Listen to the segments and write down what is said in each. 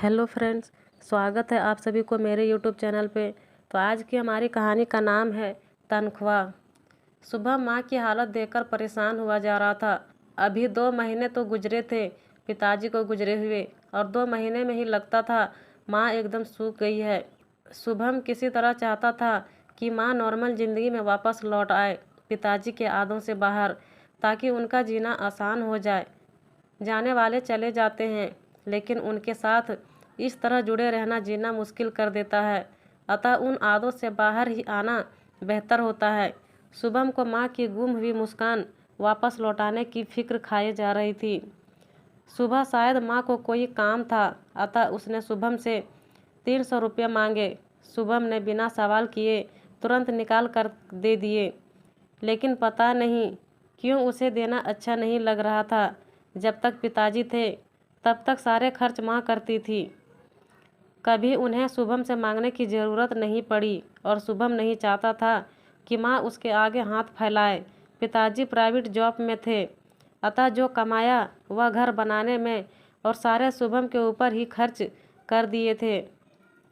Hello friends, स्वागत है आप सभी को मेरे यूट्यूब चैनल पे। तो आज की हमारी कहानी का नाम है तनख्वाह। सुबह माँ की हालत देखकर परेशान हुआ जा रहा था। अभी 2 महीने तो गुजरे थे पिताजी को गुजरे हुए, और 2 महीने में ही लगता था माँ एकदम सूख गई है। शुभम किसी तरह चाहता था कि माँ नॉर्मल ज़िंदगी में वापस लौट आए, पिताजी के आदों से बाहर, ताकि उनका जीना आसान हो जाए। जाने वाले चले जाते हैं, लेकिन उनके साथ इस तरह जुड़े रहना जीना मुश्किल कर देता है। अतः उन आदों से बाहर ही आना बेहतर होता है। शुभम को माँ की गुम हुई मुस्कान वापस लौटाने की फिक्र खाए जा रही थी। सुबह शायद माँ को कोई काम था, अतः उसने शुभम से 300 रुपये मांगे। शुभम ने बिना सवाल किए तुरंत निकाल कर दे दिए, लेकिन पता नहीं क्यों उसे देना अच्छा नहीं लग रहा था। जब तक पिताजी थे तब तक सारे खर्च माँ करती थी। कभी उन्हें शुभम से मांगने की ज़रूरत नहीं पड़ी, और शुभम नहीं चाहता था कि माँ उसके आगे हाथ फैलाए। पिताजी प्राइवेट जॉब में थे, अतः जो कमाया वह घर बनाने में और सारे शुभम के ऊपर ही खर्च कर दिए थे।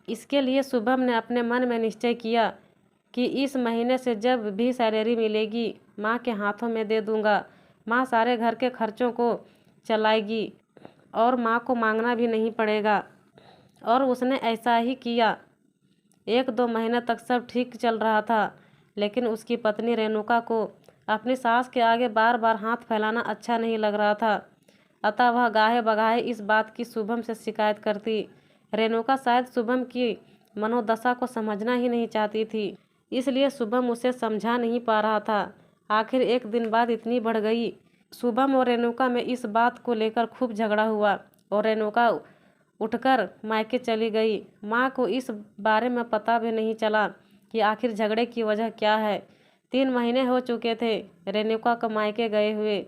इसके लिए शुभम ने अपने मन में निश्चय किया कि इस महीने से जब भी सैलरी मिलेगी माँ के हाथों में दे दूँगा। माँ सारे घर के खर्चों को चलाएगी और माँ को मांगना भी नहीं पड़ेगा। और उसने ऐसा ही किया। 1-2 महीने तक सब ठीक चल रहा था, लेकिन उसकी पत्नी रेणुका को अपनी सास के आगे बार बार हाथ फैलाना अच्छा नहीं लग रहा था। अतः वह गाहे बगाहे इस बात की शुभम से शिकायत करती। रेणुका शायद शुभम की मनोदशा को समझना ही नहीं चाहती थी, इसलिए शुभम उसे समझा नहीं पा रहा था। आखिर एक दिन बात इतनी बढ़ गई। शुभम और रेणुका में इस बात को लेकर खूब झगड़ा हुआ और रेणुका उठकर मायके चली गई। माँ को इस बारे में पता भी नहीं चला कि आखिर झगड़े की वजह क्या है। 3 महीने हो चुके थे रेणुका को मायके गए हुए।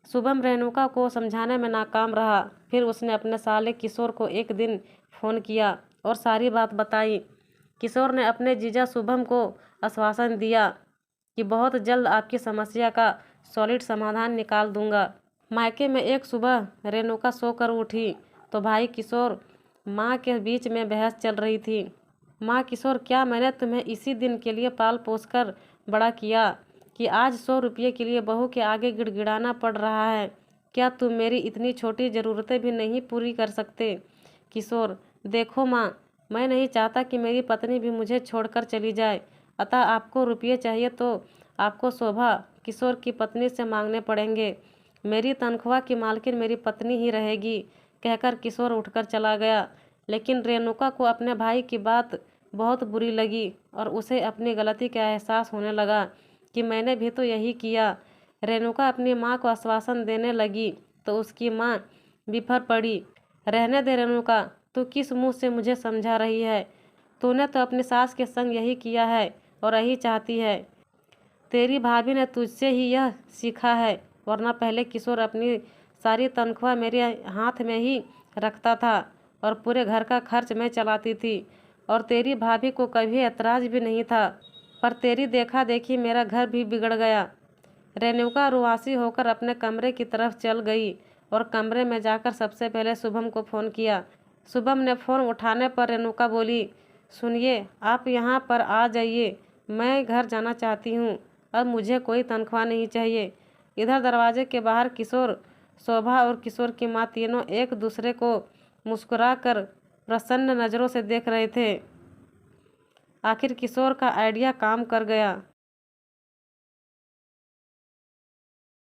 शुभम रेणुका को समझाने में नाकाम रहा। फिर उसने अपने साले किशोर को एक दिन फ़ोन किया और सारी बात बताई। किशोर ने अपने जीजा शुभम को आश्वासन दिया कि बहुत जल्द आपकी समस्या का सॉलिड समाधान निकाल दूंगा। मायके में एक सुबह रेणुका सोकर उठी तो भाई किशोर माँ के बीच में बहस चल रही थी। माँ किशोर, क्या मैंने तुम्हें इसी दिन के लिए पाल पोस कर बड़ा किया कि आज 100 रुपये के लिए बहू के आगे गिड़गिड़ाना पड़ रहा है? क्या तुम मेरी इतनी छोटी ज़रूरतें भी नहीं पूरी कर सकते? किशोर, देखो माँ, मैं नहीं चाहता कि मेरी पत्नी भी मुझे छोड़कर चली जाए। अतः आपको रुपये चाहिए तो आपको शोभा किशोर की पत्नी से मांगने पड़ेंगे। मेरी तनख्वाह की मालकिन मेरी पत्नी ही रहेगी, कहकर किशोर उठकर चला गया। लेकिन रेणुका को अपने भाई की बात बहुत बुरी लगी और उसे अपनी गलती का एहसास होने लगा कि मैंने भी तो यही किया। रेणुका अपनी माँ को आश्वासन देने लगी तो उसकी माँ बिफर पड़ी। रहने दे रेणुका, तू किस मुँह से मुझे समझा रही है? तूने तो अपनी सास के संग यही किया है और यही चाहती है। तेरी भाभी ने तुझसे ही यह सीखा है, वरना पहले किशोर अपनी सारी तनख्वाह मेरे हाथ में ही रखता था और पूरे घर का खर्च मैं चलाती थी, और तेरी भाभी को कभी ऐतराज़ भी नहीं था। पर तेरी देखा देखी मेरा घर भी बिगड़ गया। रेणुका रुआसी होकर अपने कमरे की तरफ चल गई और कमरे में जाकर सबसे पहले शुभम को फ़ोन किया। शुभम ने फ़ोन उठाने पर रेणुका बोली, सुनिए, आप यहाँ पर आ जाइए, मैं घर जाना चाहती हूँ। अब मुझे कोई तनख्वाह नहीं चाहिए। इधर दरवाजे के बाहर किशोर, शोभा और किशोर की माँ तीनों एक दूसरे को मुस्कुराकर प्रसन्न नज़रों से देख रहे थे। आखिर किशोर का आइडिया काम कर गया।